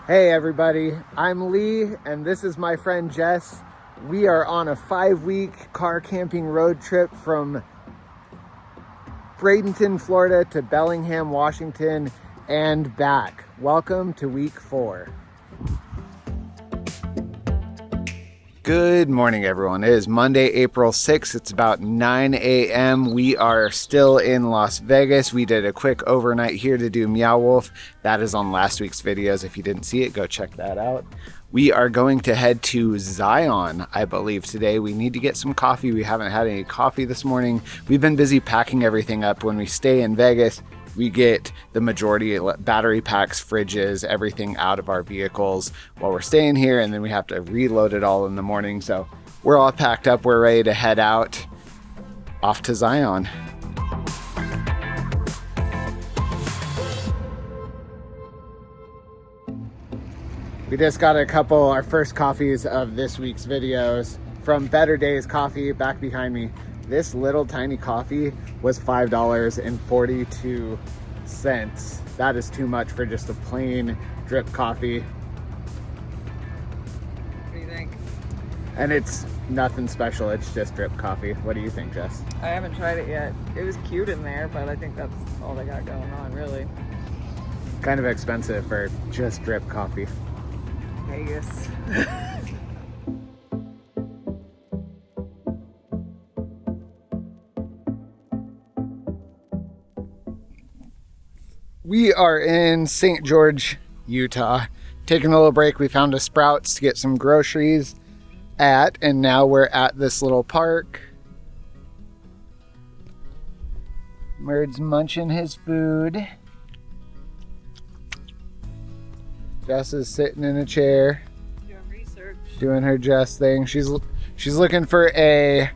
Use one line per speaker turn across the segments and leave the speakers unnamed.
Hey everybody, I'm Lee and this is my friend Jess. We are on a 5-week car camping road trip from Bradenton, Florida to Bellingham, Washington and back. Welcome to week 4. Good morning everyone. It is Monday, April 6th. It's about 9 a.m. We are still in Las Vegas. We did a quick overnight here to do Meow Wolf. That is on last week's videos. If you didn't see it, go check that out. We are going to head to Zion, I believe, today. We need to get some coffee. We haven't had any coffee this morning. We've been busy packing everything up. When we stay in Vegas, we get the majority of battery packs, fridges, everything out of our vehicles while we're staying here, and then we have to reload it all in the morning. So we're all packed up. We're ready to head out off to Zion. We just got our first coffees of this week's videos from Better Days Coffee back behind me. This little tiny coffee was $5.42. That is too much for just a plain drip coffee.
What do you think?
And it's nothing special, it's just drip coffee. What do you think, Jess?
I haven't tried it yet. It was cute in there, but I think that's all they got going on, really.
Kind of expensive for just drip coffee.
Vegas.
We are in St. George, Utah. Taking a little break. We found a Sprouts to get some groceries at, and now we're at this little park. Merd's munching his food. Jess is sitting in a chair.
Doing research.
Doing her Jess thing. She's looking for a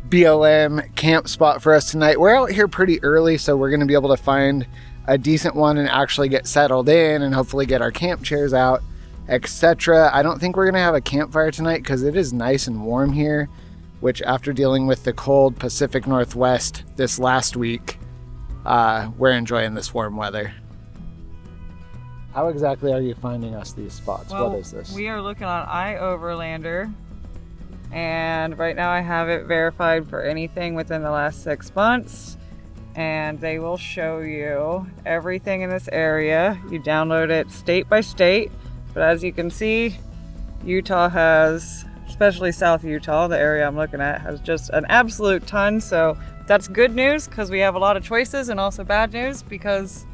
BLM camp spot for us tonight. We're out here pretty early, so we're going to be able to find a decent one and actually get settled in and hopefully get our camp chairs out, etc. I don't think we're gonna have a campfire tonight because it is nice and warm here, which after dealing with the cold Pacific Northwest this last week, we're enjoying this warm weather. How exactly are you finding us these spots?
Well,
what is this?
We are looking on iOverlander, and right now I have it verified for anything within the last 6 months. And they will show you everything in this area. You download it state by state, but as you can see, Utah has, especially South Utah, the area I'm looking at, has just an absolute ton. So that's good news because we have a lot of choices, and also bad news because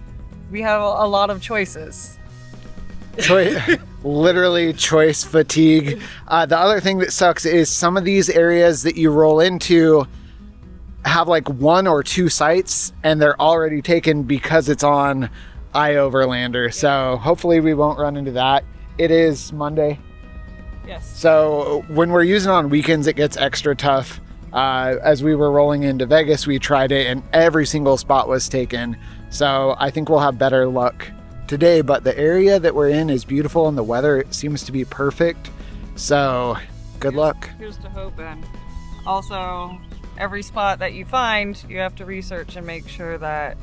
we have a lot of choices.
Literally choice fatigue. The other thing that sucks is some of these areas that you roll into have like 1 or 2 sites and they're already taken because it's on iOverlander. So hopefully we won't run into that. It is Monday.
Yes.
So when we're using it on weekends, it gets extra tough. As we were rolling into Vegas, we tried it and every single spot was taken. So I think we'll have better luck today, but the area that we're in is beautiful and the weather seems to be perfect. So good luck.
Here's to hoping. Also, every spot that you find, you have to research and make sure that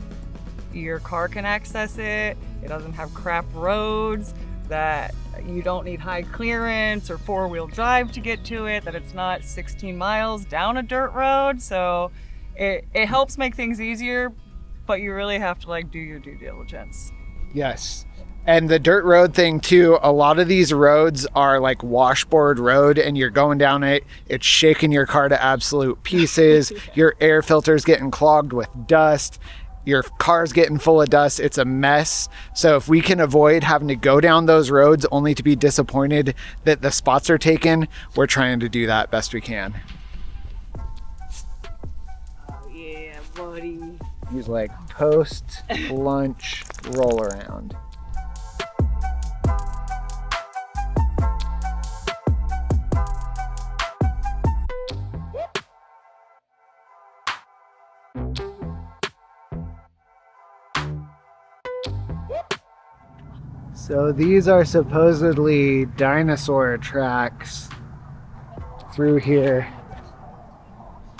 your car can access it, it doesn't have crap roads, that you don't need high clearance or 4-wheel drive to get to it, that it's not 16 miles down a dirt road. So it helps make things easier, but you really have to like do your due diligence.
Yes. And the dirt road thing too, a lot of these roads are like washboard road and you're going down it, it's shaking your car to absolute pieces. Your air filter's getting clogged with dust. Your car's getting full of dust. It's a mess. So if we can avoid having to go down those roads only to be disappointed that the spots are taken, we're trying to do that best we can.
Oh yeah, buddy.
He's like post lunch roll around. So these are supposedly dinosaur tracks through here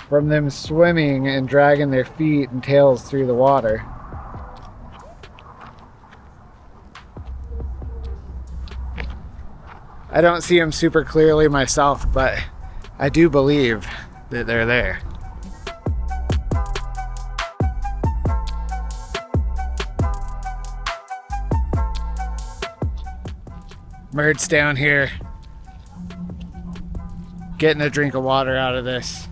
from them swimming and dragging their feet and tails through the water. I don't see them super clearly myself, but I do believe that they're there. Mert's down here getting a drink of water out of this.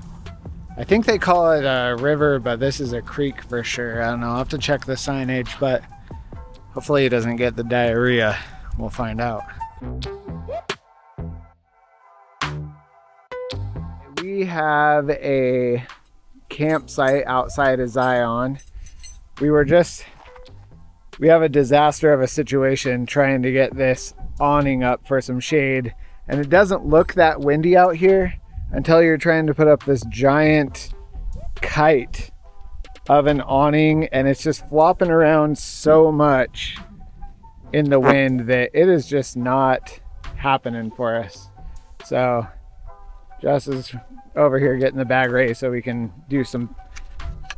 I think they call it a river, but this is a creek for sure. I don't know, I'll have to check the signage, but hopefully he doesn't get the diarrhea. We'll find out. We have a campsite outside of Zion. We have a disaster of a situation trying to get this awning up for some shade, and it doesn't look that windy out here until you're trying to put up this giant kite of an awning, and it's just flopping around so much in the wind that it is just not happening for us. So Jess is over here getting the bag ready so we can do some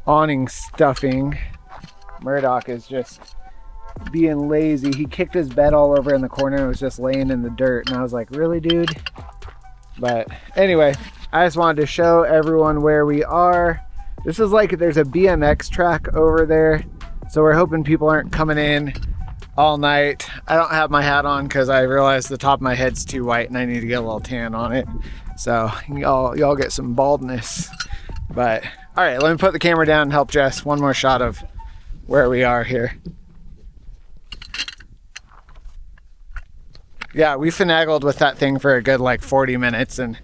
awning stuffing. Murdoch is just being lazy. He kicked his bed all over in the corner and was just laying in the dirt, and I was like, really, dude? But anyway, I just wanted to show everyone where we are. This is like, there's a BMX track over there, so we're hoping people aren't coming in all night. I don't have my hat on because I realized the top of my head's too white and I need to get a little tan on it, so y'all get some baldness. But all right, let me put the camera down and help Jess. One more shot of where we are here. Yeah, we finagled with that thing for a good like 40 minutes, and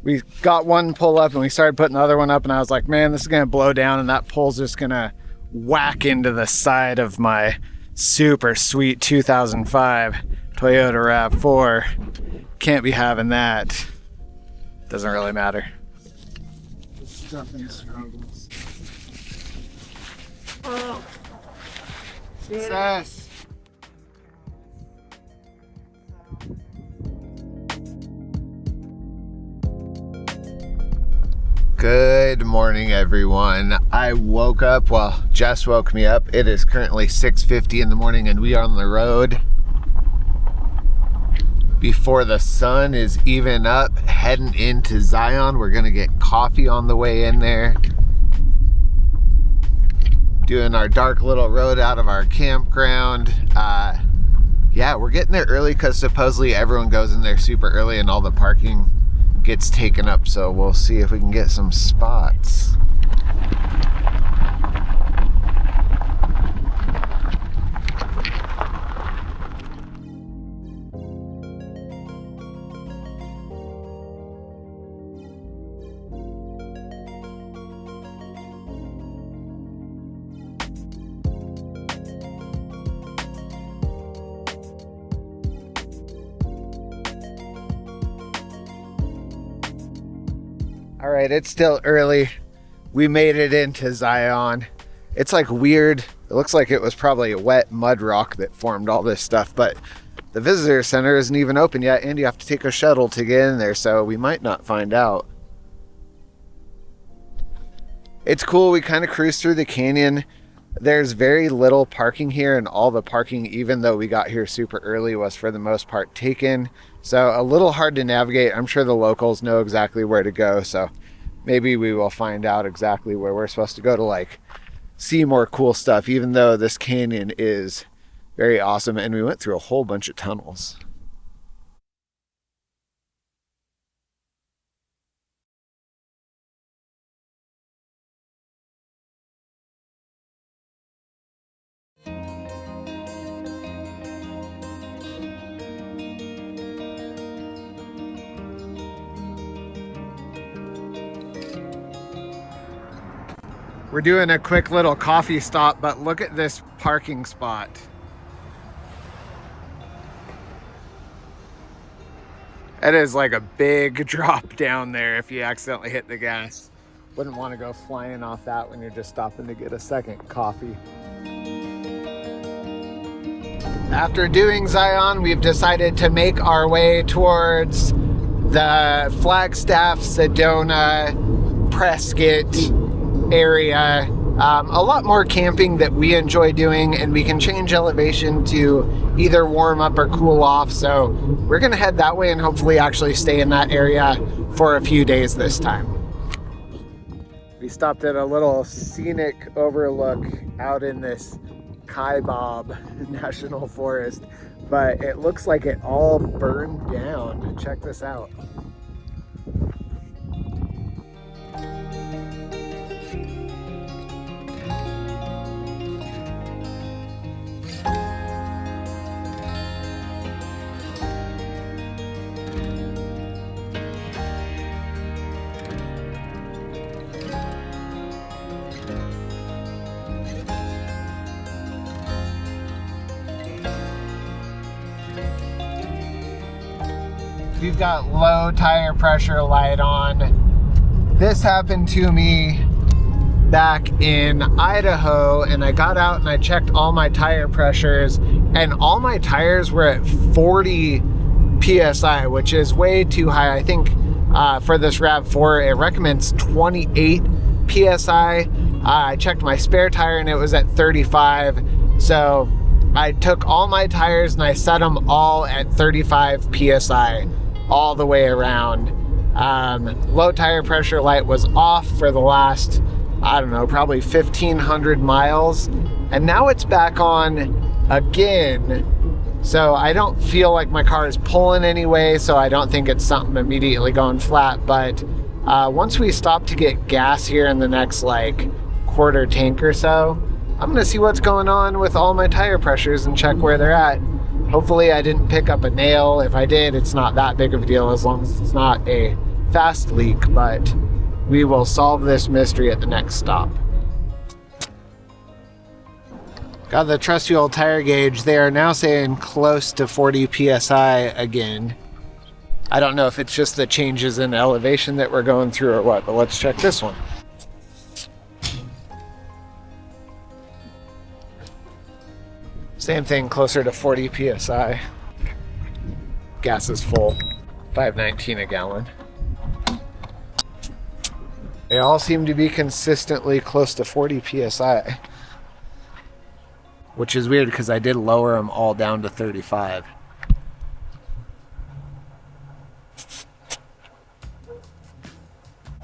we got one pull up and we started putting the other one up, and I was like, man, this is gonna blow down and that pole's just gonna whack into the side of my super sweet 2005 Toyota RAV4. Can't be having that. Doesn't really matter. Oh. Success. Good morning, everyone. I woke up, well, Jess woke me up. It is currently 6:50 in the morning and we are on the road before the sun is even up, heading into Zion. We're gonna get coffee on the way in there. Doing our dark little road out of our campground. Yeah, we're getting there early because supposedly everyone goes in there super early and all the parking gets taken up, so we'll see if we can get some spots. All right, it's still early. We made it into Zion. It's like weird. It looks like it was probably a wet mud rock that formed all this stuff, but the visitor center isn't even open yet, and you have to take a shuttle to get in there, so we might not find out. It's cool. We kind of cruised through the canyon. There's very little parking here, and all the parking, even though we got here super early, was for the most part taken. So a little hard to navigate. I'm sure the locals know exactly where to go, so maybe we will find out exactly where we're supposed to go to like see more cool stuff, even though this canyon is very awesome and we went through a whole bunch of tunnels. We're doing a quick little coffee stop, but look at this parking spot. It is like a big drop down there if you accidentally hit the gas. Wouldn't want to go flying off that when you're just stopping to get a second coffee. After doing Zion, we've decided to make our way towards the Flagstaff, Sedona, Prescott area a lot more camping that we enjoy doing, and we can change elevation to either warm up or cool off. So we're gonna head that way and hopefully actually stay in that area for a few days this time. We stopped at a little scenic overlook out in this Kaibab National Forest, but it looks like it all burned down. Check this out. We've got low tire pressure light on. This happened to me back in Idaho, and I got out and I checked all my tire pressures, and all my tires were at 40 PSI, which is way too high. I think for this RAV4, it recommends 28 PSI. I checked my spare tire and it was at 35. So I took all my tires and I set them all at 35 PSI. All the way around. Low tire pressure light was off for the last, I don't know, probably 1,500 miles. And now it's back on again. So I don't feel like my car is pulling anyway, so I don't think it's something immediately going flat. But once we stop to get gas here in the next like quarter tank or so, I'm gonna see what's going on with all my tire pressures and check where they're at. Hopefully I didn't pick up a nail. If I did, it's not that big of a deal as long as it's not a fast leak, but we will solve this mystery at the next stop. Got the trusty old tire gauge. They are now saying close to 40 PSI again. I don't know if it's just the changes in elevation that we're going through or what, but let's check this one. Same thing, closer to 40 PSI. Gas is full, $5.19 a gallon. They all seem to be consistently close to 40 PSI, which is weird because I did lower them all down to 35.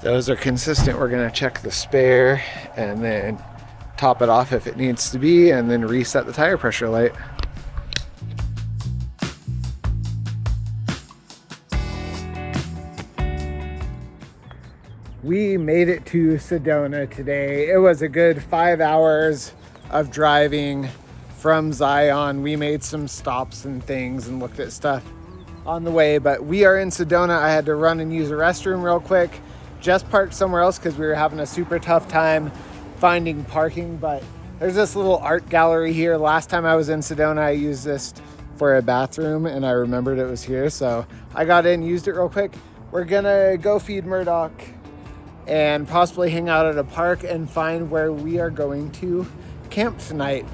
Those are consistent. We're gonna check the spare and then top it off if it needs to be, and then reset the tire pressure light. We made it to Sedona today. It was a good 5 hours of driving from Zion. We made some stops and things and looked at stuff on the way, but we are in Sedona. I had to run and use a restroom real quick. Just parked somewhere else because we were having a super tough time finding parking, but there's this little art gallery here. Last time I was in Sedona, I used this for a bathroom and I remembered it was here, so I got in, used it real quick. We're gonna go feed Murdoch and possibly hang out at a park and find where we are going to camp tonight.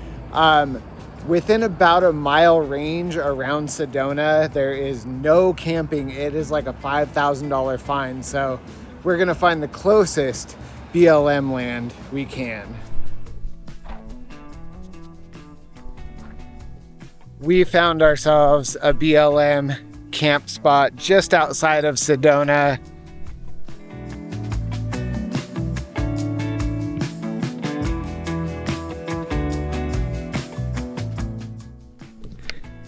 Within about a mile range around Sedona, there is no camping. It is like a $5,000 fine, so we're gonna find the closest BLM land we can. We found ourselves a BLM camp spot just outside of Sedona.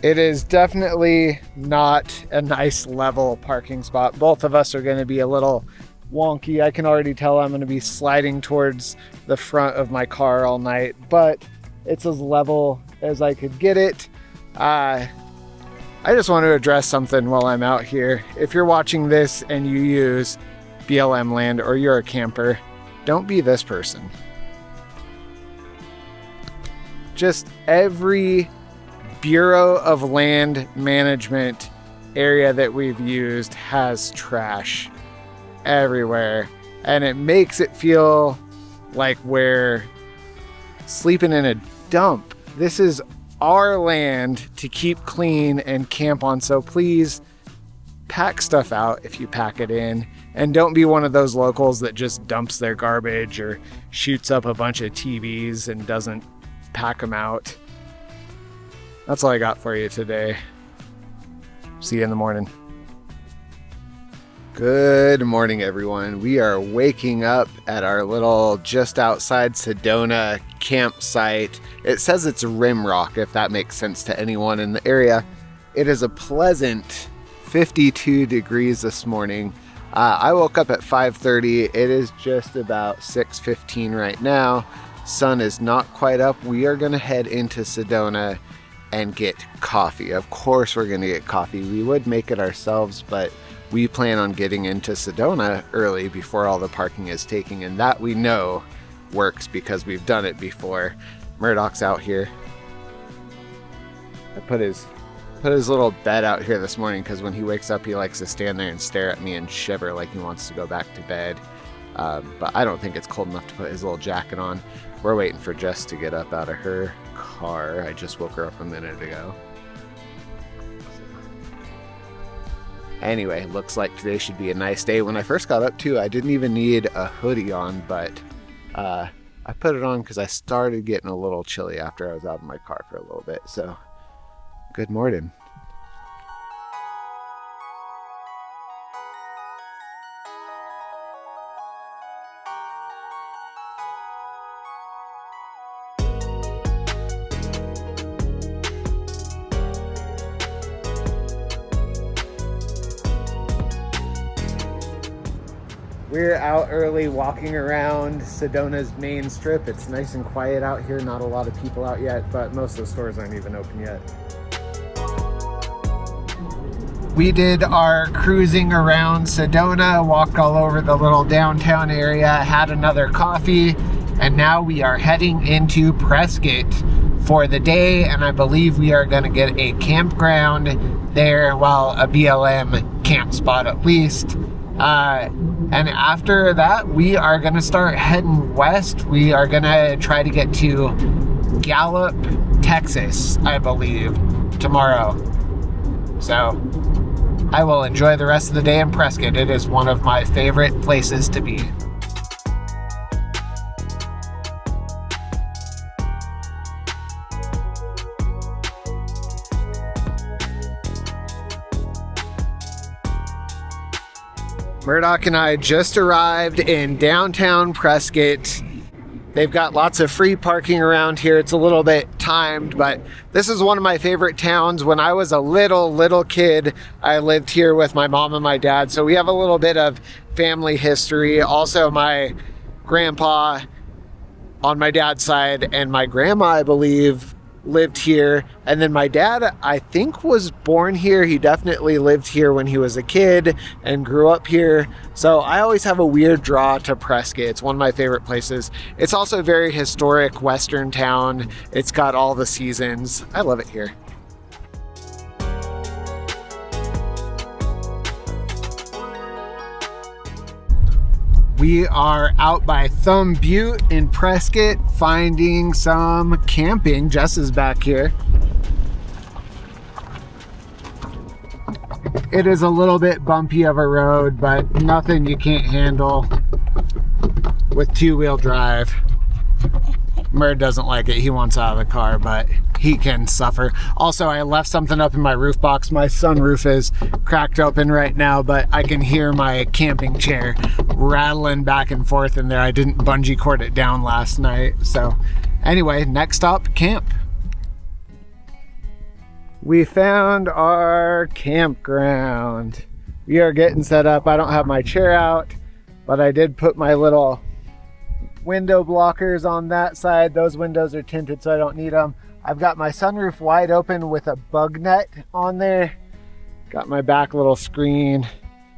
It is definitely not a nice level parking spot. Both of us are going to be a little wonky. I can already tell I'm going to be sliding towards the front of my car all night, but it's as level as I could get it. I just want to address something while I'm out here. If you're watching this and you use BLM land or you're a camper, don't be this person. Just every Bureau of Land Management area that we've used has trash everywhere, and it makes it feel like we're sleeping in a dump. This is our land to keep clean and camp on, so please pack stuff out if you pack it in, and don't be one of those locals that just dumps their garbage or shoots up a bunch of TVs and doesn't pack them out. That's all I got for you today. See you in the morning. Good morning, everyone. We are waking up at our little just outside Sedona campsite. It says it's Rimrock, if that makes sense to anyone in the area. It is a pleasant 52 degrees this morning. I woke up at 5:30. It is just about 6:15 right now. Sun is not quite up. We are going to head into Sedona and get coffee. Of course we're going to get coffee. We would make it ourselves, but we plan on getting into Sedona early before all the parking is taken, and that we know works because we've done it before. Murdoch's out here. I put his little bed out here this morning because when he wakes up he likes to stand there and stare at me and shiver like he wants to go back to bed. But I don't think it's cold enough to put his little jacket on. We're waiting for Jess to get up out of her car. I just woke her up a minute ago. Anyway, looks like today should be a nice day. When I first got up too, I didn't even need a hoodie on, but I put it on because I started getting a little chilly after I was out of my car for a little bit. So, good morning. We're out early walking around Sedona's main strip. It's nice and quiet out here. Not a lot of people out yet, but most of the stores aren't even open yet. We did our cruising around Sedona, walked all over the little downtown area, had another coffee, and now we are heading into Prescott for the day, and I believe we are going to get a campground there, well, a BLM camp spot at least. And after that, we are going to start heading west. We are going to try to get to Gallup, Texas, I believe, tomorrow. So I will enjoy the rest of the day in Prescott. It is one of my favorite places to be. Murdoch and I just arrived in downtown Prescott. They've got lots of free parking around here. It's a little bit timed, but this is one of my favorite towns. When I was a little kid, I lived here with my mom and my dad, so we have a little bit of family history. Also, my grandpa on my dad's side and my grandma, I believe, lived here, and then my dad, I think, was born here. He definitely lived here when he was a kid and grew up here, so I always have a weird draw to Prescott. It's one of my favorite places. It's also a very historic western town. It's got all the seasons. I love it here. We are out by Butte in Prescott finding some camping. Jess is back here. It is a little bit bumpy of a road, but nothing you can't handle with two-wheel drive. Murd doesn't like it. He wants out of the car, but he can suffer. Also, I left something up in my roof box. My sunroof is cracked open right now, but I can hear my camping chair rattling back and forth in there. I didn't bungee cord it down last night. So anyway, next stop, camp. We found our campground. We are getting set up. I don't have my chair out, but I did put my little window blockers on that side. Those windows are tinted, so I don't need them. I've got my sunroof wide open with a bug net on there. Got my back little screen.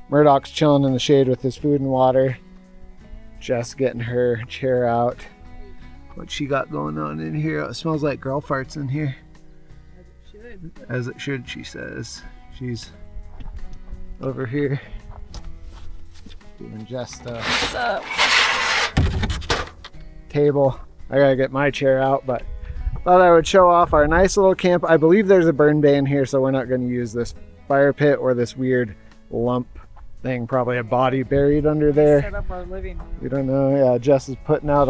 Murdoch's chilling in the shade with his food and water. Jess getting her chair out. What she got going on in here? It smells like girl farts in here. As it should, she says. She's over here doing Jess stuff.
What's up?
Table. I gotta get my chair out, but thought I would show off our nice little camp. I believe there's a burn ban here, so we're not going to use this fire pit or this weird lump thing, probably a body buried under there.
Set up our living room.
We don't know. Yeah, Jess is putting out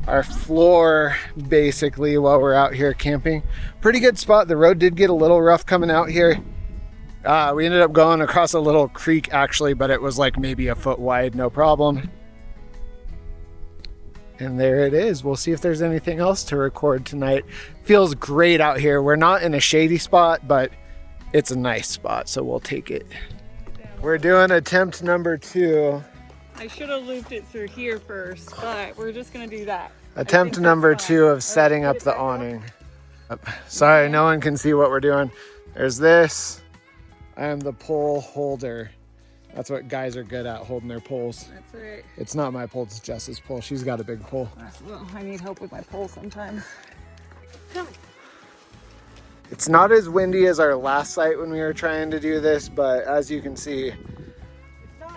our floor basically while we're out here camping. Pretty good spot. The road did get a little rough coming out here. We ended up going across a little creek actually, but it was like maybe a foot wide, no problem. And there it is. We'll see if there's anything else to record tonight. Feels great out here. We're not in a shady spot, but it's a nice spot, so we'll take it. We're doing attempt number 2.
I should have looped it through here first, but we're just gonna do that.
Attempt number 2 of setting up the awning. Sorry, no one can see what we're doing. There's this. I am the pole holder. That's what guys are good at, holding their poles.
That's right.
It's not my pole, it's Jess's pole. She's got a big pole.
Well, I need help with my pole sometimes. Come.
It's not as windy as our last site when we were trying to do this, but as you can see,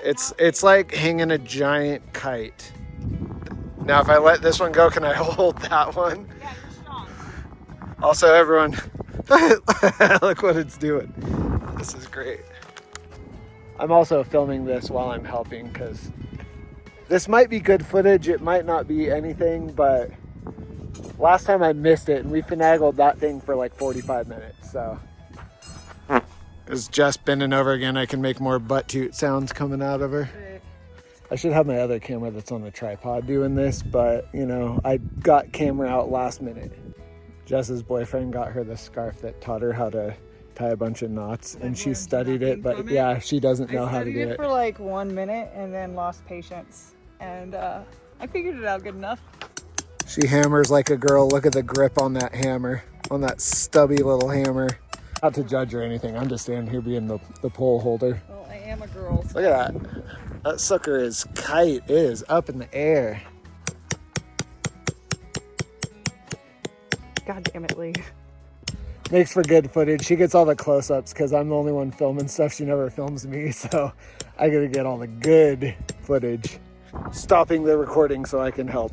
it's like hanging a giant kite. Now, if I let this one go, can I hold that one?
Yeah, you're strong.
Also, everyone, look what it's doing. This is great. I'm also filming this while I'm helping because this might be good footage. It might not be anything, but last time I missed it and we finagled that thing for like 45 minutes. So it's just bending over again. I can make more butt toot sounds coming out of her. I should have my other camera that's on the tripod doing this, but you know, I got camera out last minute. Jess's boyfriend got her the scarf that taught her how to tie a bunch of knots, and she studied it, but yeah, she doesn't know how to do it.
I studied it for like 1 minute and then lost patience, and I figured it out good enough.
She hammers like a girl. Look at the grip on that hammer, on that stubby little hammer. Not to judge or anything, I'm just standing here being the pole holder.
Well, I am a girl. So.
Look at that. That sucker is kite. It is up in the air.
God damn it, Lee.
Makes for good footage. She gets all the close-ups because I'm the only one filming stuff. She never films me, so I gotta get all the good footage. Stopping the recording so I can help.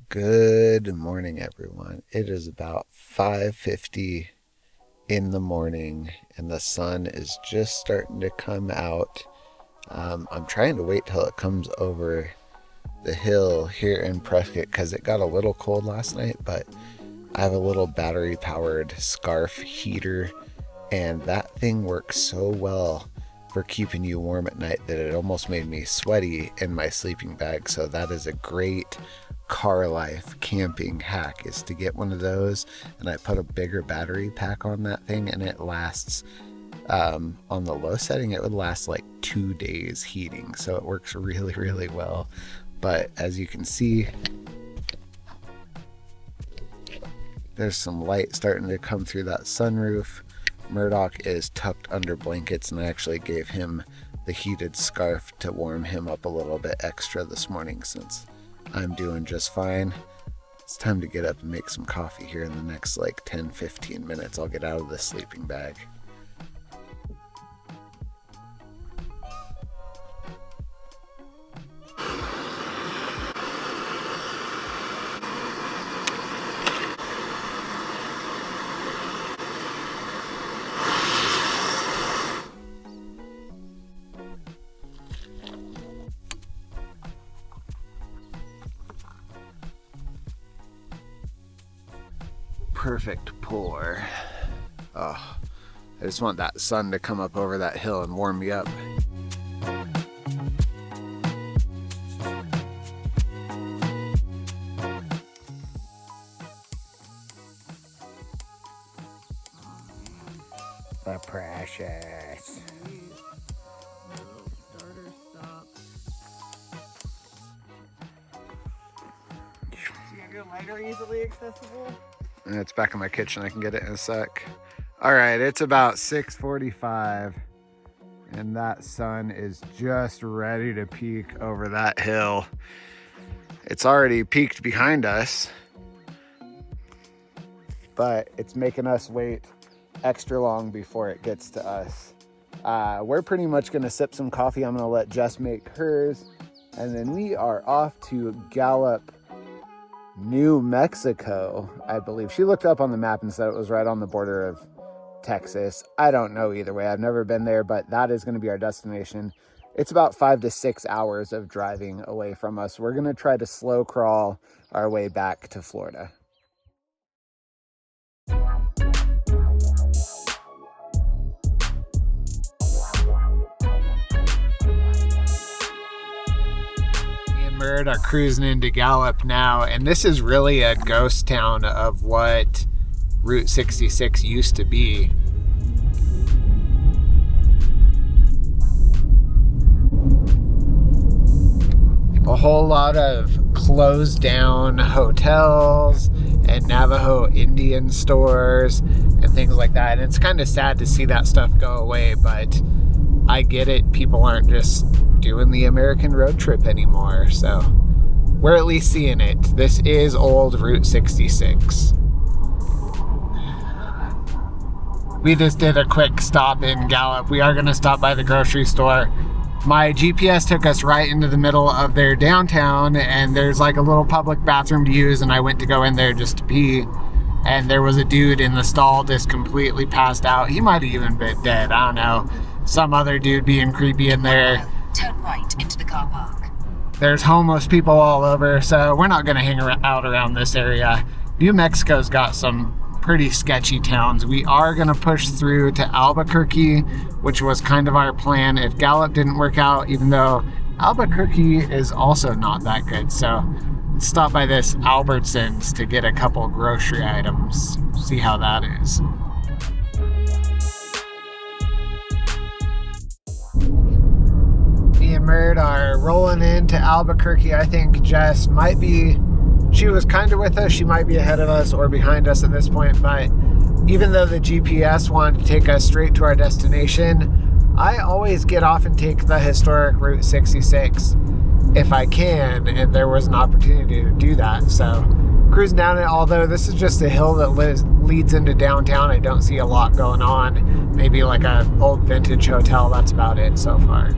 Good morning, everyone. It is about 5:50 in the morning and the sun is just starting to come out. I'm trying to wait till it comes over the hill here in Prescott because it got a little cold last night, but I have a little battery powered scarf heater and that thing works so well for keeping you warm at night that it almost made me sweaty in my sleeping bag. So that is a great car life camping hack, is to get one of those, and I put a bigger battery pack on that thing and it lasts on the low setting, it would last like 2 days heating, so it works really, really well. But as you can see, there's some light starting to come through that sunroof. Murdoch is tucked under blankets, and I actually gave him the heated scarf to warm him up a little bit extra this morning since I'm doing just fine. It's time to get up and make some coffee here in the next like 10-15 minutes. I'll get out of the sleeping bag. Perfect pour. Oh, I just want that sun to come up over that hill and warm me up. The precious.
Starter stop. So your lighter easily accessible?
It's back in my kitchen. I can get it in a sec. All right, it's about 6:45 and that sun is just ready to peak over that hill. It's already peaked behind us, but it's making us wait extra long before it gets to us. We're pretty much gonna sip some coffee. I'm gonna let Jess make hers, and then we are off to Gallup, New Mexico, I believe. She looked up on the map and said it was right on the border of Texas. I don't know either way. I've never been there, but that is going to be our destination. It's about 5 to 6 hours of driving away from us. We're going to try to slow crawl our way back to Florida. Are cruising into Gallup now, and this is really a ghost town of what Route 66 used to be. A whole lot of closed down hotels and Navajo Indian stores and things like that, and it's kind of sad to see that stuff go away, but I get it. People aren't just doing the American road trip anymore, so we're at least seeing it. This is old Route 66. We just did a quick stop in Gallup. We are going to stop by the grocery store. My GPS took us right into the middle of their downtown, and there's like a little public bathroom to use, and I went to go in there just to pee, and there was a dude in the stall just completely passed out. He might have even been dead, I don't know. Some other dude being creepy in there.
Turn right into the car park.
There's homeless people all over, so we're not going to hang out around this area. New Mexico's got some pretty sketchy towns. We are going to push through to Albuquerque, which was kind of our plan if Gallup didn't work out, even though Albuquerque is also not that good. So let's stop by this Albertsons to get a couple grocery items, see how that is. Me and Mert are rolling into Albuquerque. I think Jess might be, she was kind of with us, she might be ahead of us or behind us at this point, but even though the GPS wanted to take us straight to our destination, I always get off and take the historic Route 66 if I can, and there was an opportunity to do that. So cruising down it, although this is just a hill that leads into downtown, I don't see a lot going on. Maybe like an old vintage hotel, that's about it so far.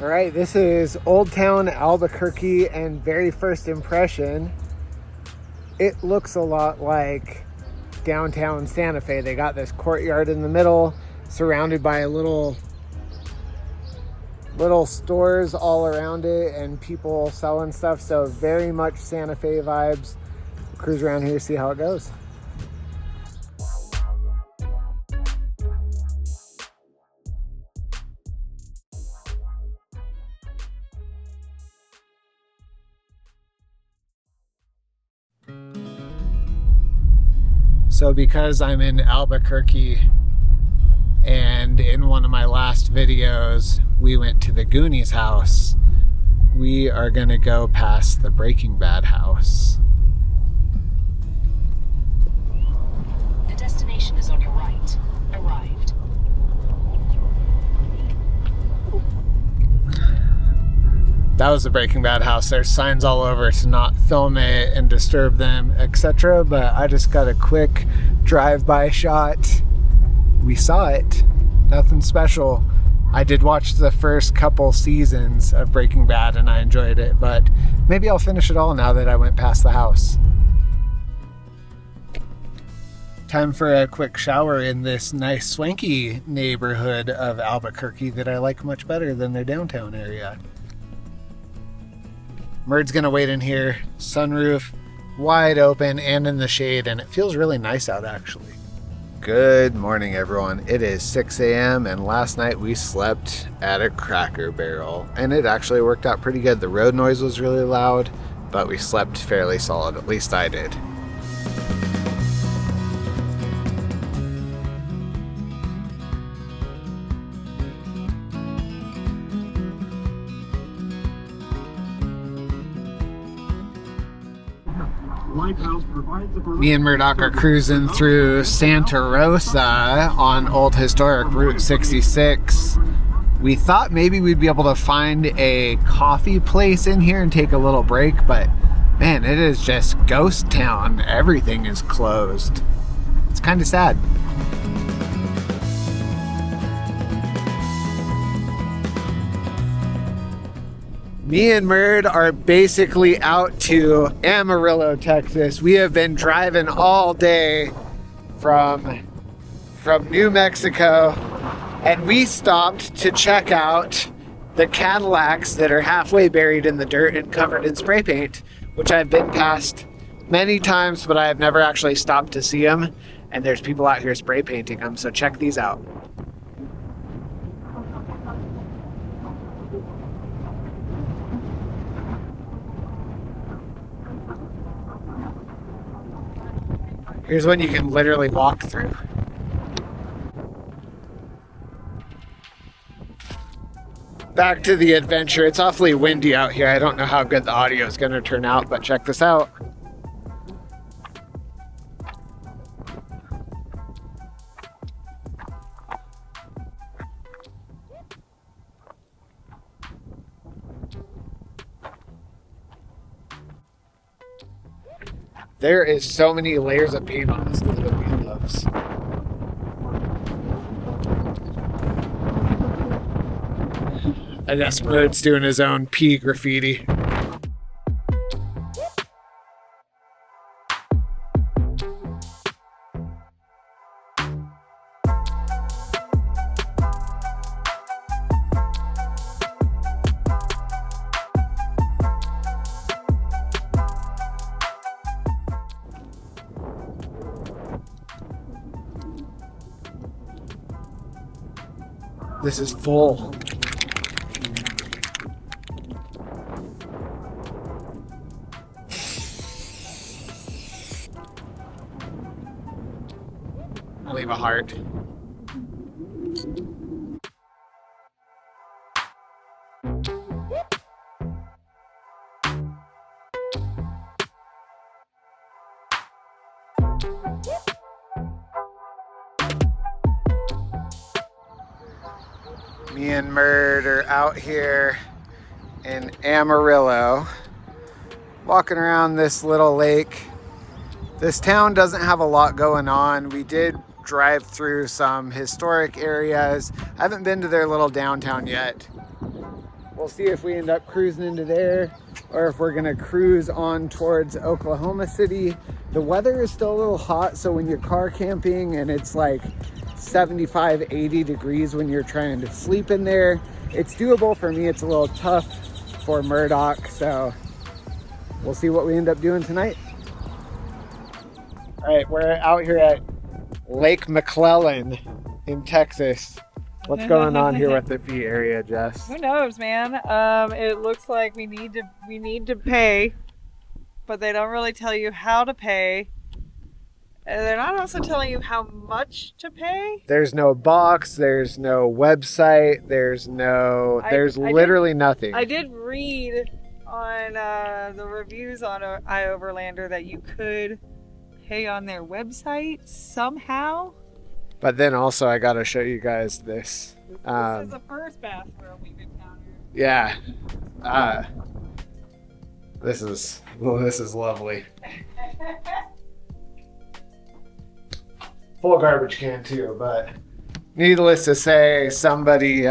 All right, this is Old Town Albuquerque, and very first impression, it looks a lot like downtown Santa Fe. They got this courtyard in the middle, surrounded by little stores all around it and people selling stuff. So very much Santa Fe vibes. Cruise around here, see how it goes. So because I'm in Albuquerque, and in one of my last videos we went to the Goonies house, we are gonna go past the Breaking Bad house.
The destination is on your right. Arrived.
That was the Breaking Bad house. There's signs all over to not film it and disturb them, etc. But I just got a quick drive-by shot. We saw it. Nothing special. I did watch the first couple seasons of Breaking Bad and I enjoyed it, but maybe I'll finish it all now that I went past the house. Time for a quick shower in this nice swanky neighborhood of Albuquerque that I like much better than their downtown area. Murd's gonna wait in here, sunroof wide open and in the shade, and it feels really nice out actually. Good morning everyone. It is 6 a.m. and last night we slept at a Cracker Barrel and it actually worked out pretty good. The road noise was really loud, but we slept fairly solid, at least I did. Me and Murdoch are cruising through Santa Rosa on old historic Route 66. We thought maybe we'd be able to find a coffee place in here and take a little break, but man, it is just ghost town. Everything is closed. It's kind of sad. Me and Murd are basically out to Amarillo, Texas. We have been driving all day from New Mexico, and we stopped to check out the Cadillacs that are halfway buried in the dirt and covered in spray paint, which I've been past many times, but I have never actually stopped to see them. And there's people out here spray painting them, so check these out. Here's one you can literally walk through. Back to the adventure. It's awfully windy out here. I don't know how good the audio is going to turn out, but check this out. There is so many layers of paint on this little wheel loves. I guess Mood's doing his own pea graffiti. This is full. I'll leave a heart. Me and Murd are out here in Amarillo, walking around this little lake. This town doesn't have a lot going on. We did drive through some historic areas. I haven't been to their little downtown yet. We'll see if we end up cruising into there or if we're gonna cruise on towards Oklahoma City. The weather is still a little hot, so when you're car camping and it's like 75, 80 degrees when you're trying to sleep in there, it's doable for me. It's a little tough for Murdoch, so we'll see what we end up doing tonight. All right, we're out here at Lake McClellan in Texas. What's going on here with the fee area, Jess?
Who knows, man? It looks like we need to pay, but they don't really tell you how to pay. They're not also telling you how much to pay.
There's no box, there's no website, there's literally nothing.
I did read on the reviews on iOverlander that you could pay on their website somehow.
But then also I gotta show you guys this.
This is the first bathroom we've encountered.
Yeah. This is lovely. Full garbage can too, but needless to say, somebody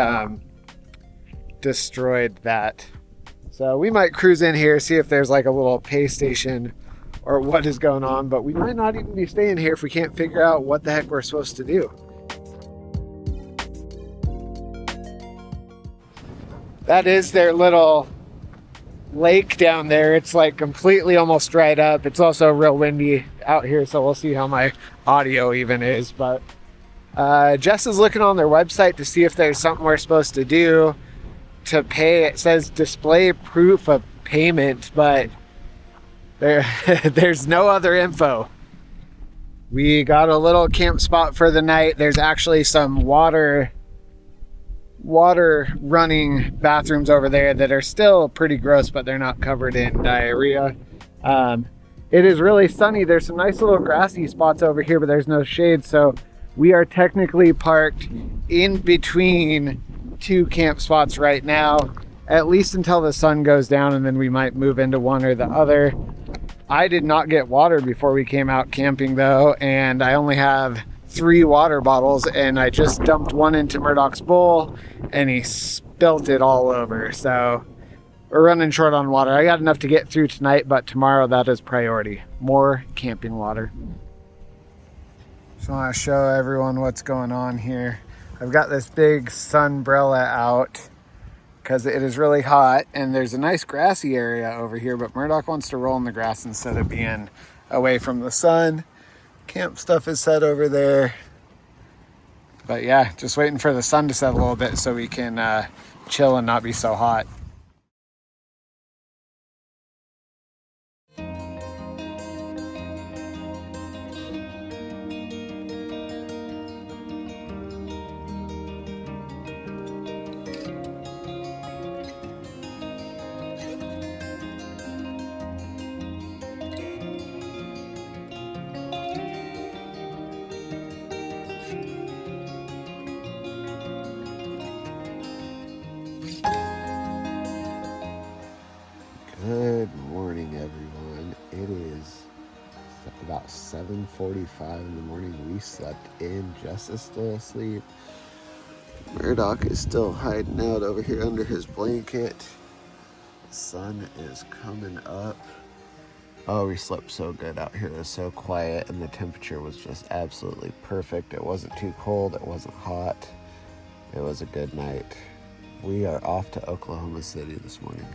destroyed that. So we might cruise in here, see if there's like a little pay station or what is going on, but we might not even be staying here if we can't figure out what the heck we're supposed to do. That is their little lake down there. It's like completely almost dried up. It's also real windy out here, so we'll see how my audio even is. But Jess is looking on their website to see if there's something we're supposed to do to pay. It says display proof of payment, but there's no other info. We got a little camp spot for the night. There's actually some water running bathrooms over there that are still pretty gross, but they're not covered in diarrhea. It is really sunny. There's some nice little grassy spots over here, but there's no shade, so we are technically parked in between two camp spots right now, at least until the sun goes down, and then we might move into one or the other. I did not get water before we came out camping though, and I only have 3 water bottles, and I just dumped one into Murdoch's bowl and he spilt it all over. So we're running short on water. I got enough to get through tonight, but tomorrow that is priority. More camping water. Just want to show everyone what's going on here. I've got this big sunbrella out because it is really hot, and there's a nice grassy area over here, but Murdoch wants to roll in the grass instead of being away from the sun. Camp stuff is set over there. But yeah, just waiting for the sun to set a little bit so we can chill and not be so hot. Good morning, everyone. It is about 7:45 in the morning. We slept in just as still asleep. Murdoch is still hiding out over here under his blanket. The sun is coming up. Oh, we slept so good out here. It was so quiet, and the temperature was just absolutely perfect. It wasn't too cold. It wasn't hot. It was a good night. We are off to Oklahoma City this morning.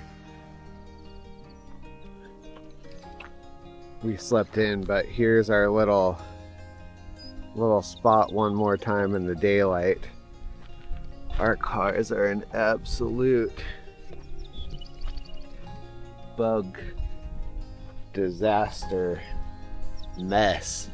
We slept in, but here's our little spot one more time in the daylight. Our cars are an absolute bug disaster mess.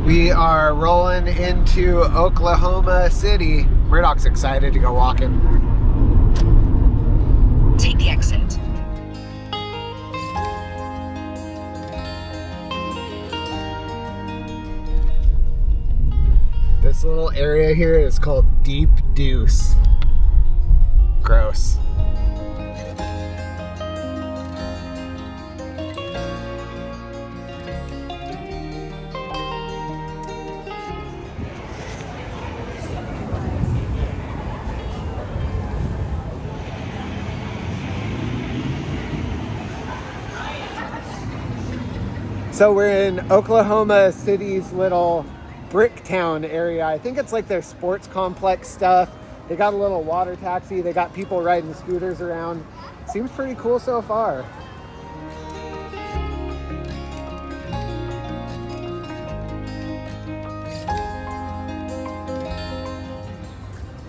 We are rolling into Oklahoma City. Murdoch's excited to go walking.
Take the exit.
This little area here is called Deep Deuce. Gross. So we're in Oklahoma City's little brick town area. I think it's like their sports complex stuff. They got a little water taxi. They got people riding scooters around. Seems pretty cool so far.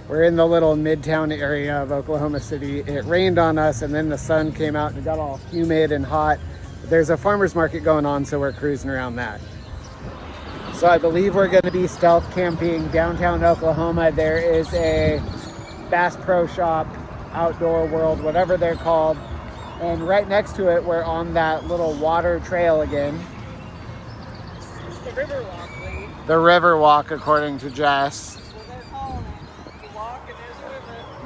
We're in the little midtown area of Oklahoma City. It rained on us, and then the sun came out and it got all humid and hot. There's a farmer's market going on, so we're cruising around that. So I believe we're going to be stealth camping downtown Oklahoma. There is a Bass Pro Shop, Outdoor World, whatever they're called. And right next to it, we're on that little water trail again.
It's the river walk, Lee.
The river walk, according to Jess.
That's what they're calling it. You walk and there's a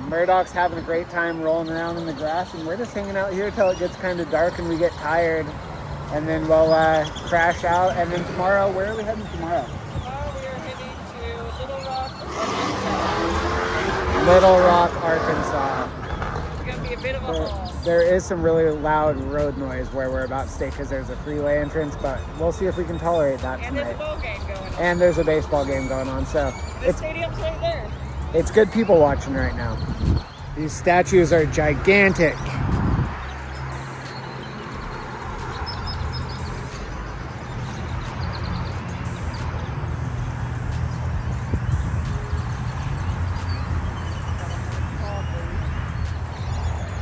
river.
Murdoch's having a great time rolling around in the grass, and we're just hanging out here till it gets kind of dark and we get tired. And then we'll crash out. And then tomorrow, where are we heading tomorrow?
Tomorrow we are heading to Little Rock, Arkansas.
Little Rock, Arkansas.
It's going to be a bit of a haul.
There is some really loud road noise where we're about to stay because there's a freeway entrance, but we'll see if we can tolerate that
And
tonight.
there's a ball game going on.
And there's a baseball game going on, so
The stadium's right there.
it's good people watching right now. These statues are gigantic.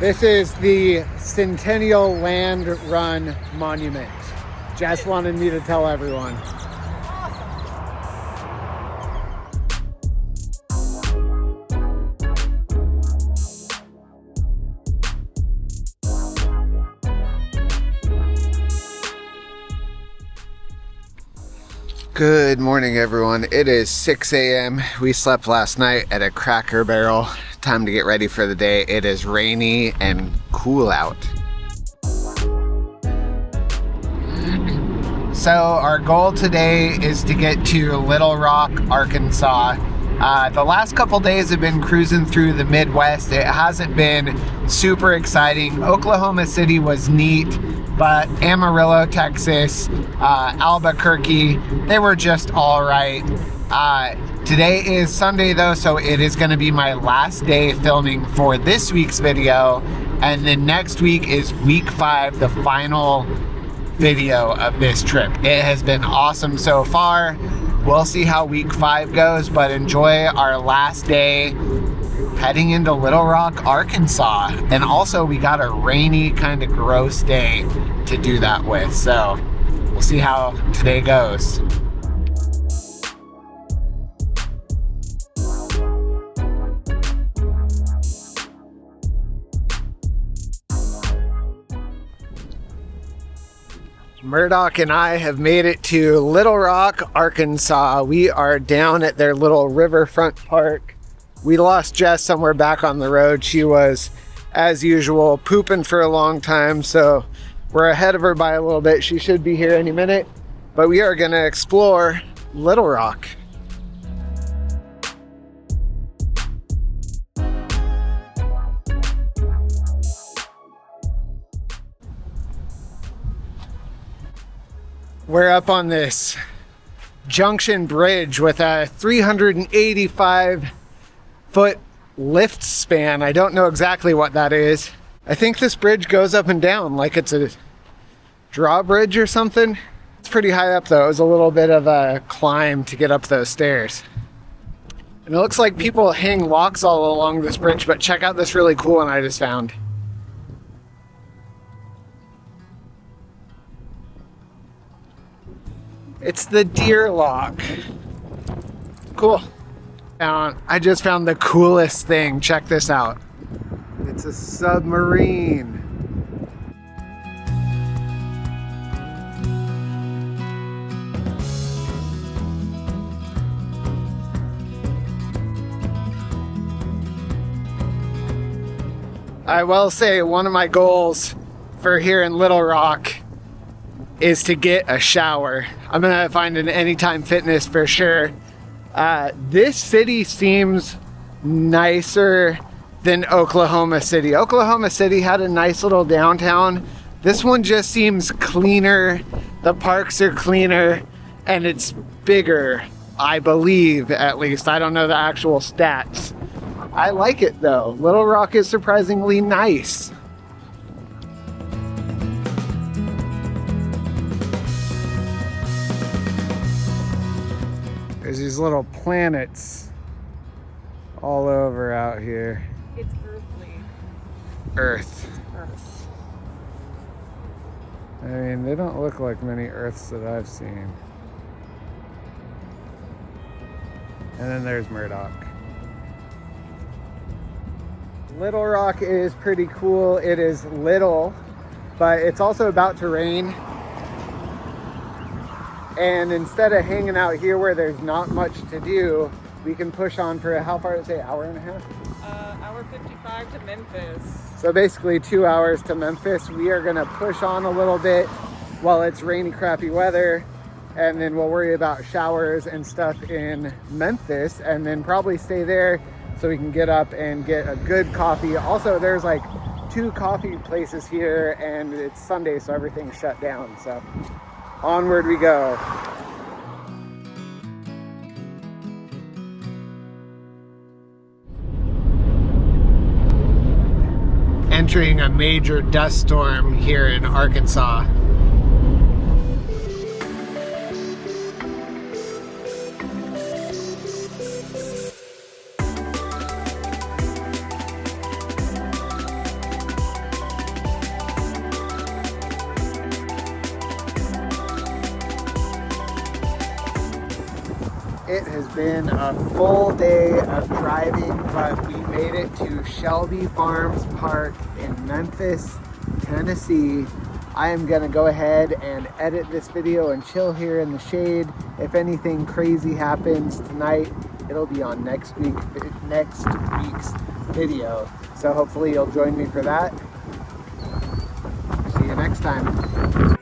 This is the Centennial Land Run Monument. Jess wanted me to tell everyone. Good morning, everyone. It is 6 a.m. We slept last night at a Cracker Barrel. Time to get ready for the day. It is rainy and cool out. So our goal today is to get to Little Rock, Arkansas. The last couple days have been cruising through the Midwest. It hasn't been super exciting. Oklahoma City was neat, but Amarillo, Texas, Albuquerque, they were just all right. Today is Sunday though, so it is going to be my last day filming for this week's video, and then next week is week 5, the final video of this trip. It has been awesome so far. We'll see how week 5 goes, but enjoy our last day heading into Little Rock, Arkansas. And also we got a rainy, kind of gross day to do that with, so we'll see how today goes. Murdoch and I have made it to Little Rock, Arkansas. We are down at their little riverfront park. We lost Jess somewhere back on the road. She was, as usual, pooping for a long time, so we're ahead of her by a little bit. She should be here any minute, but we are gonna explore Little Rock. We're up on this junction bridge with a 385-foot lift span. I don't know exactly what that is. I think this bridge goes up and down like it's a drawbridge or something. It's pretty high up though. It was a little bit of a climb to get up those stairs. And it looks like people hang locks all along this bridge, but check out this really cool one I just found. It's the deer lock. Cool. I just found the coolest thing. Check this out. It's a submarine. I will say one of my goals for here in Little Rock is to get a shower. I'm gonna find an Anytime Fitness for sure. This city seems nicer than Oklahoma City. Oklahoma City had a nice little downtown. This one just seems cleaner. The parks are cleaner and it's bigger, I believe, at least. I don't know the actual stats. I like it though. Little Rock is surprisingly nice. There's these little planets all over out here.
It's earthly.
Earth.
It's Earth.
I mean, they don't look like many Earths that I've seen. And then there's Murdoch. Little Rock is pretty cool. It is little, but it's also about to rain. And instead of hanging out here where there's not much to do, we can push on for, how far did it say, hour and a half?
Hour 55 to Memphis.
So basically 2 hours to Memphis. We are gonna push on a little bit while it's rainy, crappy weather, and then we'll worry about showers and stuff in Memphis, and then probably stay there so we can get up and get a good coffee. Also, there's like 2 coffee places here, and it's Sunday, so everything's shut down. So onward we go. Entering a major dust storm here in Arkansas. It has been a full day of driving, but we made it to Shelby Farms Park in Memphis, Tennessee. I am gonna go ahead and edit this video and chill here in the shade. If anything crazy happens tonight, it'll be on next week's video. So hopefully you'll join me for that. See you next time.